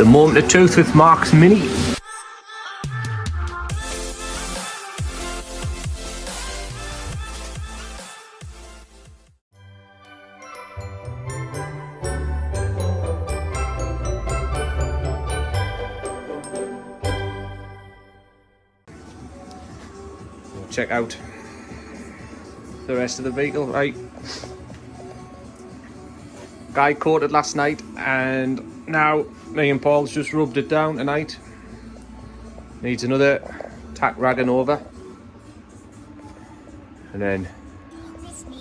The moment of truth with Mark's Mini. Check out the rest of the vehicle. Right, guy caught it last night, and now me and Paul's just rubbed it down tonight. Needs another tack ragging over, and then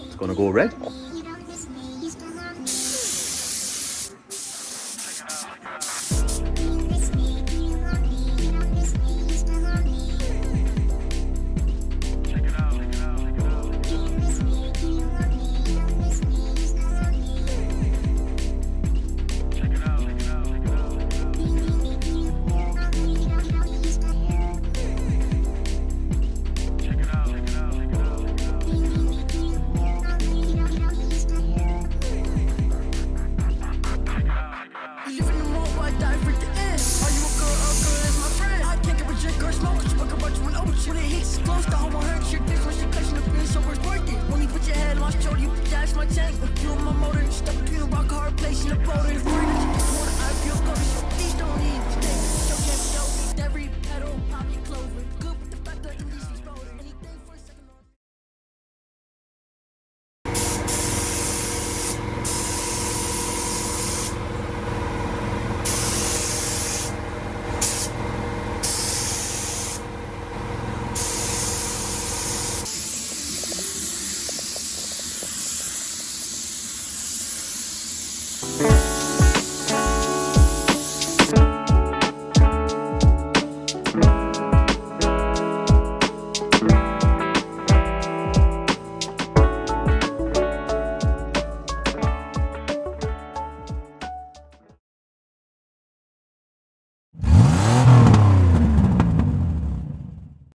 it's gonna go red. Shorty, dash my tank. You on my motor, stuck between a rock hard place and a boulder.